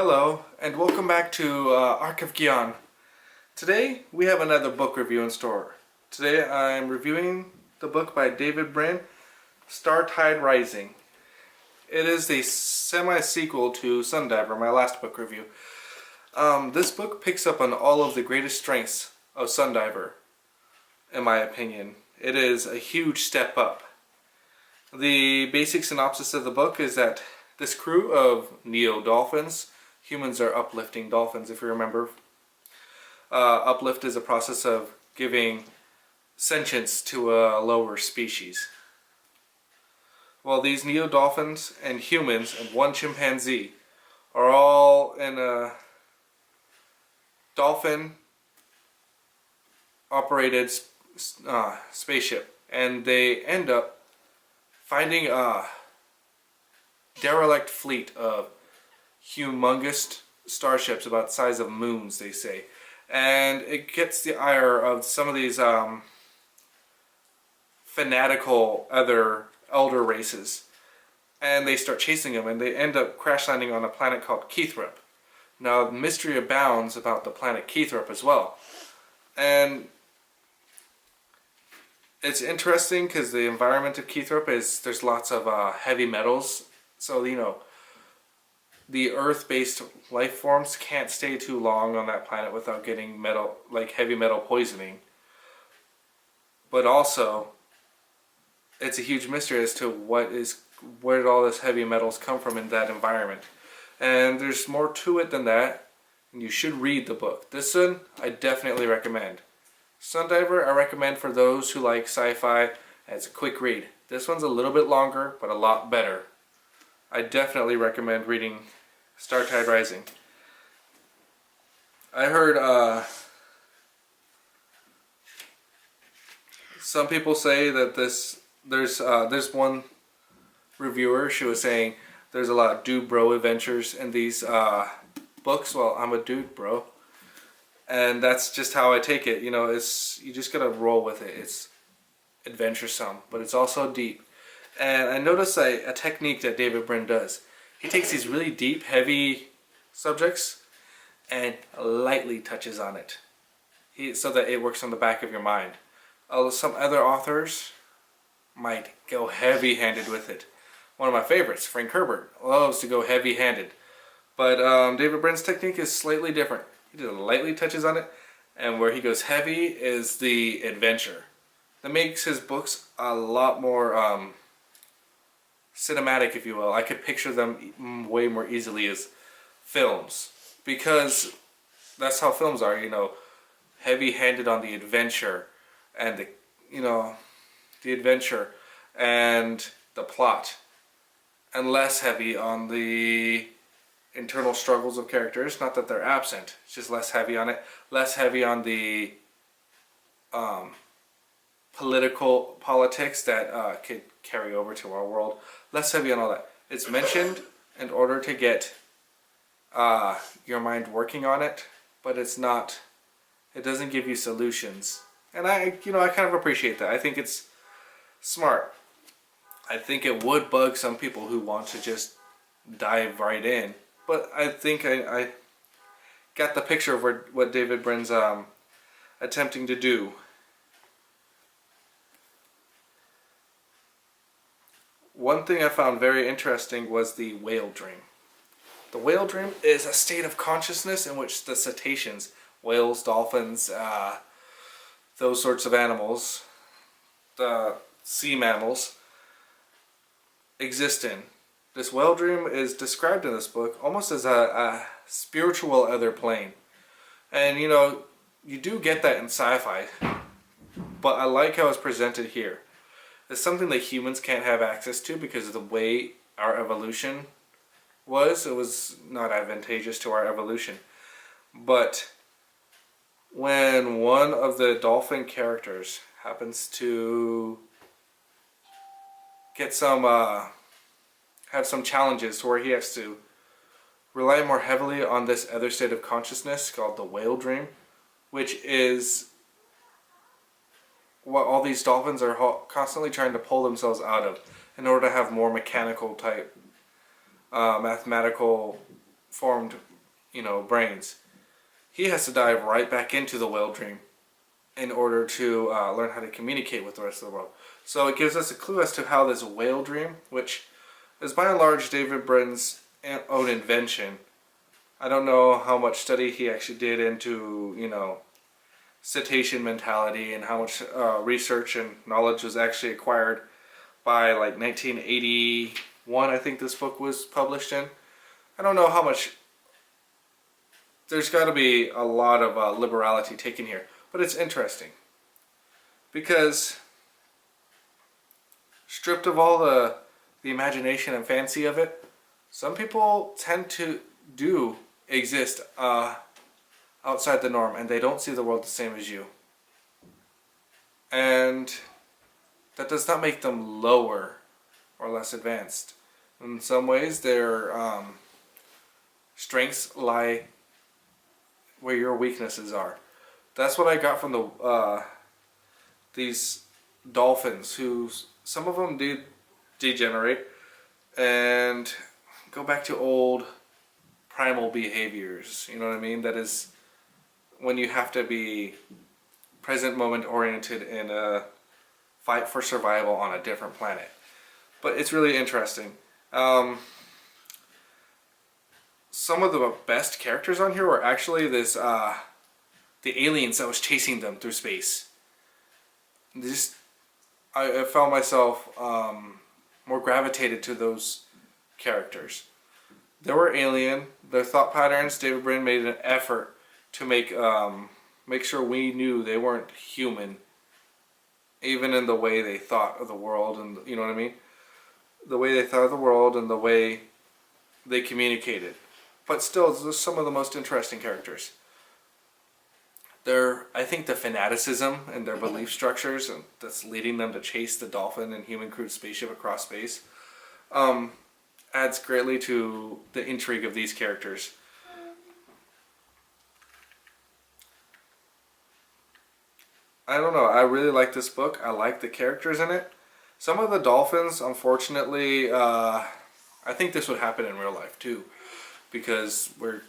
Hello, and welcome back to Arc of Gyan. Today we have another book review in store. Today I'm reviewing the book by David Brin, Startide Rising. It is a semi-sequel to Sundiver, my last book review. This book picks up on all of the greatest strengths of Sundiver, in my opinion. It is a huge step up. The basic synopsis of the book is that this crew of neo-dolphins, humans are uplifting dolphins if you remember. Uplift is a process of giving sentience to a lower species. Well, these neo-dolphins and humans and one chimpanzee are all in a dolphin operated spaceship, and they end up finding a derelict fleet of humongous starships about the size of moons, they say. And it gets the ire of some of these fanatical other elder races. And they start chasing them, and they end up crash landing on a planet called Keithrop. Now, mystery abounds about the planet Keithrop as well. And it's interesting because the environment of Keithrop is, there's lots of heavy metals. So, you know, the Earth-based life forms can't stay too long on that planet without getting metal, like heavy metal poisoning. But also, it's a huge mystery as to where did all this heavy metals come from in that environment. And there's more to it than that, and you should read the book. This one, I definitely recommend. Sundiver, I recommend for those who like sci-fi, and it's a quick read. This one's a little bit longer, but a lot better. I definitely recommend reading Startide Rising. I heard some people say that there's one reviewer, she was saying there's a lot of dude bro adventures in these books. Well, I'm a dude bro, and that's just how I take it. You know, you just gotta roll with it. It's adventuresome, but it's also deep. And I noticed a technique that David Brin does. He takes these really deep, heavy subjects and lightly touches on it, so that it works on the back of your mind. Some other authors might go heavy-handed with it. One of my favorites, Frank Herbert, loves to go heavy-handed. But David Brin's technique is slightly different. He just lightly touches on it, and where he goes heavy is the adventure. That makes his books a lot more cinematic, if you will. I could picture them way more easily as films, because that's how films are, you know, heavy-handed on the adventure and the adventure and the plot, and less heavy on the internal struggles of characters. Not that they're absent, it's just less heavy on it, less heavy on the politics that could carry over to our world. Less heavy on all that. It's mentioned in order to get your mind working on it, but it doesn't give you solutions. And I kind of appreciate that. I think it's smart. I think it would bug some people who want to just dive right in, but I think I got the picture of what David Brin's attempting to do. One thing I found very interesting was the whale dream. The whale dream is a state of consciousness in which the cetaceans, whales, dolphins, those sorts of animals, the sea mammals, exist in. This whale dream is described in this book almost as a spiritual other plane. And you do get that in sci-fi, but I like how it's presented here. It's something that humans can't have access to because of the way our evolution was. It was not advantageous to our evolution. But when one of the dolphin characters happens to get have some challenges to where he has to rely more heavily on this other state of consciousness called the whale dream, which is what all these dolphins are constantly trying to pull themselves out of in order to have more mechanical type, mathematical formed, brains. He has to dive right back into the whale dream in order to learn how to communicate with the rest of the world. So it gives us a clue as to how this whale dream, which is by and large David Brin's own invention. I don't know how much study he actually did into, cetacean mentality and how much research and knowledge was actually acquired by like 1981, I think this book was published in. I don't know how much. There's got to be a lot of liberality taken here. But it's interesting. Because stripped of all the imagination and fancy of it, some people tend to do exist outside the norm, and they don't see the world the same as you. And that does not make them lower or less advanced. In some ways, their strengths lie where your weaknesses are. That's what I got from these dolphins, who some of them do degenerate and go back to old primal behaviors. You know what I mean? That is when you have to be present moment oriented in a fight for survival on a different planet. But it's really interesting. Some of the best characters on here were actually the aliens that was chasing them through space. I found myself more gravitated to those characters. They were alien. Their thought patterns, David Brin made an effort to make sure we knew they weren't human, even in the way they thought of the world, and you know what I mean? The way they thought of the world and the way they communicated. But still, they're some of the most interesting characters. I think the fanaticism and their belief structures and that's leading them to chase the dolphin and human crewed spaceship across space adds greatly to the intrigue of these characters. I don't know, I really like this book. I like the characters in it. Some of the dolphins, unfortunately, I think this would happen in real life too, because we're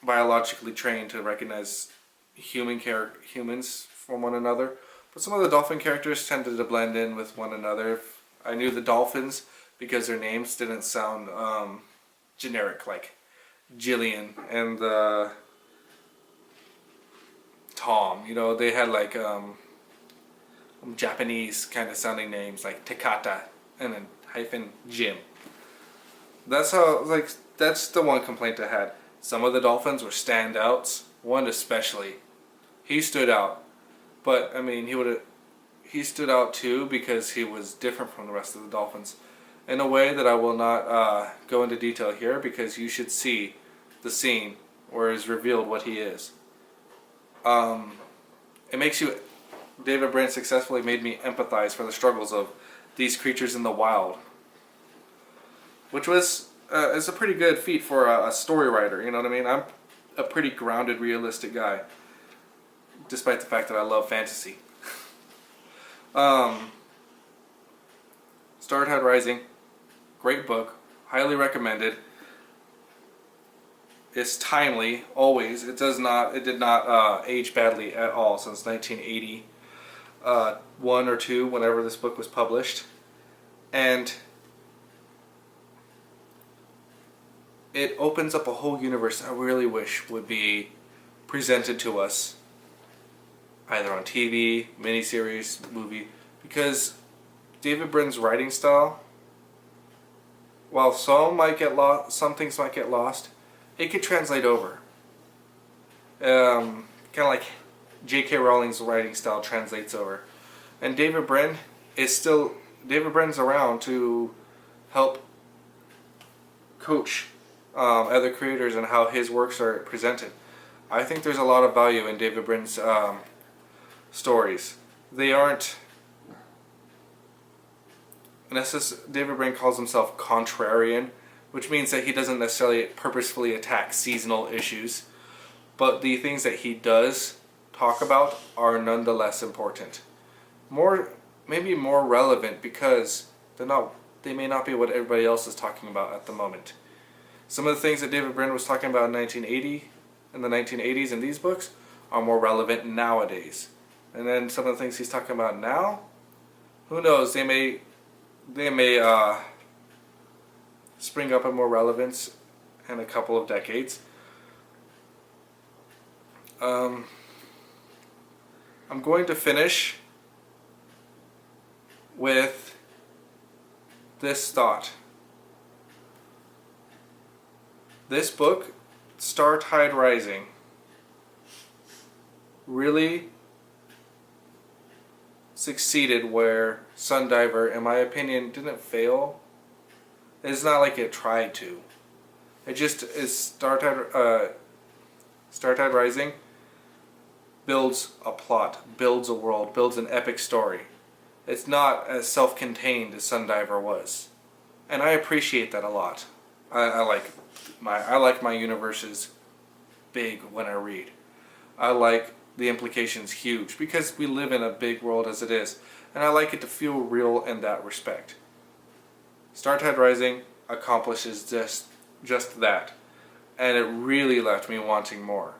biologically trained to recognize humans from one another. But some of the dolphin characters tended to blend in with one another. I knew the dolphins because their names didn't sound generic, like Jillian and Tom. They had like Japanese kind of sounding names like Takata and then hyphen Jim. That's the one complaint I had. Some of the dolphins were standouts. One especially. He stood out. But I mean, he stood out too because he was different from the rest of the dolphins in a way that I will not go into detail here, because you should see the scene where it's revealed what he is. David Brin successfully made me empathize for the struggles of these creatures in the wild, which is a pretty good feat for a story writer. You know what I mean? I'm a pretty grounded, realistic guy, despite the fact that I love fantasy. Startide Rising, great book, highly recommended. It's timely, always. It did not age badly at all since 1981 or 2, whenever this book was published. And it opens up a whole universe I really wish would be presented to us, either on TV, miniseries, movie, because David Brin's writing style, while some things might get lost, it could translate over. Kind of like J.K. Rowling's writing style translates over, and David Brin's around to help coach other creators and how his works are presented. I think there's a lot of value in David Brin's stories. They aren't David Brin calls himself contrarian, which means that he doesn't necessarily purposefully attack seasonal issues, but the things that he does talk about are nonetheless important. Maybe more relevant because they may not be what everybody else is talking about at the moment. Some of the things that David Brin was talking about in 1980, in the 1980s in these books, are more relevant nowadays. And then some of the things he's talking about now, who knows? They may spring up in more relevance in a couple of decades. I'm going to finish with this thought. This book, Startide Rising, really succeeded where Sundiver, in my opinion, didn't fail. It's not like it tried to. It just is Startide Rising builds a plot, builds a world, builds an epic story. It's not as self-contained as Sundiver was, and I appreciate that a lot. I like my universes big when I read. I like the implications huge because we live in a big world as it is, and I like it to feel real in that respect. Startide Rising accomplishes just that, and it really left me wanting more.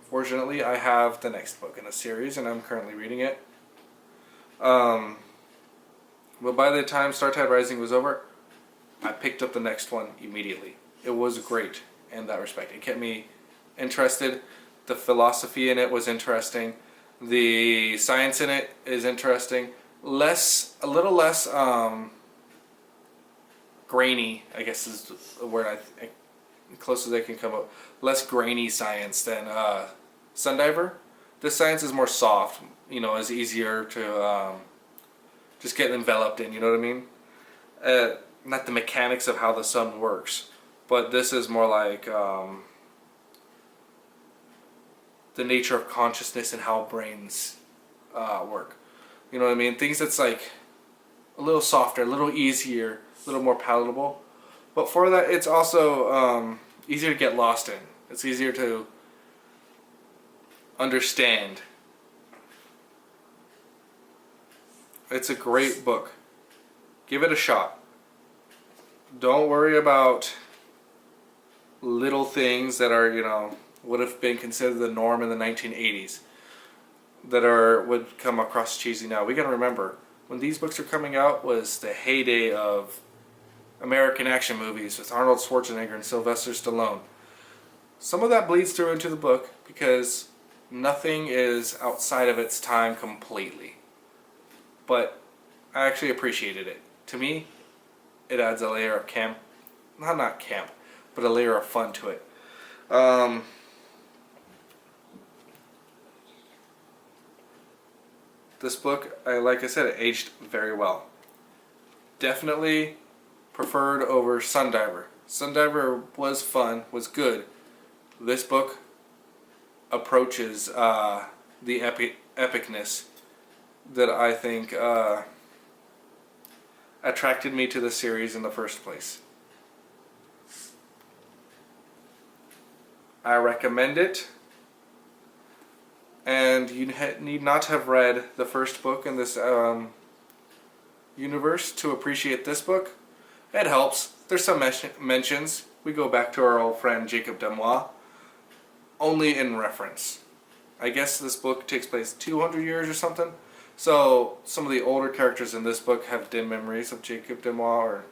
Fortunately, I have the next book in the series, and I'm currently reading it. But by the time Startide Rising was over, I picked up the next one immediately. It was great in that respect. It kept me interested. The philosophy in it was interesting. The science in it is interesting. A little less grainy, I guess is the word close as I can come up. Less grainy science than Sundiver. This science is more soft. Is easier to just get enveloped in. You know what I mean? Not the mechanics of how the sun works, but this is more like the nature of consciousness and how brains work. You know what I mean? Things that's like a little softer, a little easier, a little more palatable. But for that, it's also easier to get lost in. It's easier to understand. It's a great book. Give it a shot. Don't worry about little things that are, would have been considered the norm in the 1980s that would come across cheesy now. We gotta remember, when these books are coming out was the heyday of American action movies with Arnold Schwarzenegger and Sylvester Stallone. Some of that bleeds through into the book because nothing is outside of its time completely. But I actually appreciated it. To me, it adds a layer of camp. Not camp, but a layer of fun to it. This book, like I said, it aged very well. Definitely preferred over Sundiver. Sundiver was fun, was good. This book approaches the epicness that I think attracted me to the series in the first place. I recommend it, and you need not have read the first book in this universe to appreciate this book. It helps. There's some mentions. We go back to our old friend Jacob Demois, only in reference. I guess this book takes place 200 years or something. So some of the older characters in this book have dim memories of Jacob Demois, or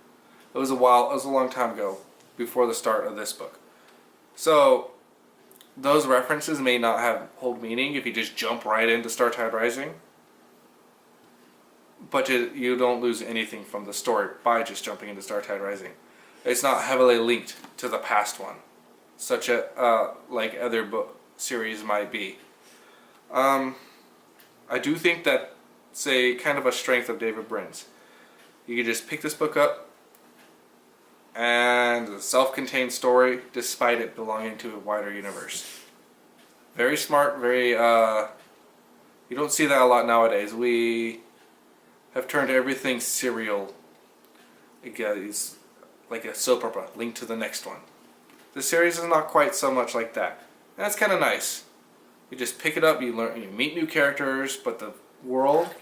it was a long time ago, before the start of this book. So those references may not hold meaning if you just jump right into Startide Rising, but you don't lose anything from the story by just jumping into Startide Rising. It's not heavily linked to the past one, such like other book series might be. I do think that's kind of a strength of David Brin's. You can just pick this book up, and a self-contained story despite it belonging to a wider universe. Very smart, very you don't see that a lot nowadays. We have turned everything serial. It's like a soap opera linked to the next one. This series is not quite so much like that. And that's kind of nice. You just pick it up, you meet new characters, but the world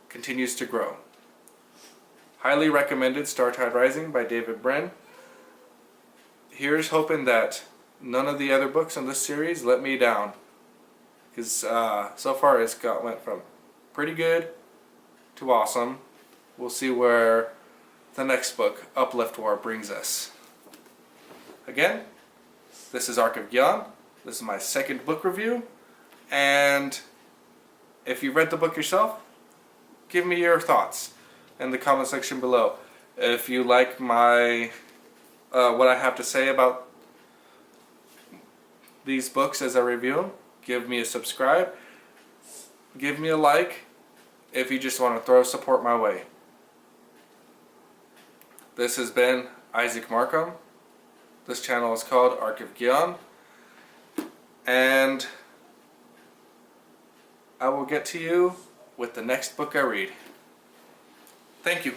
continues to grow. Highly recommended Startide Rising by David Brin. here's hoping that none of the other books in this series let me down. Because so far went from pretty good to awesome. We'll see where the next book, Uplift War, brings us. Again, this is Arc of Gyan. This is my second book review. And if you read the book yourself, give me your thoughts in the comment section below. If you like my what I have to say about these books as I review them, give me a subscribe, give me a like if you just want to throw support my way. This has been Isaac Markham. This channel is called Arc of Gyan, and I will get to you with the next book I read. Thank you.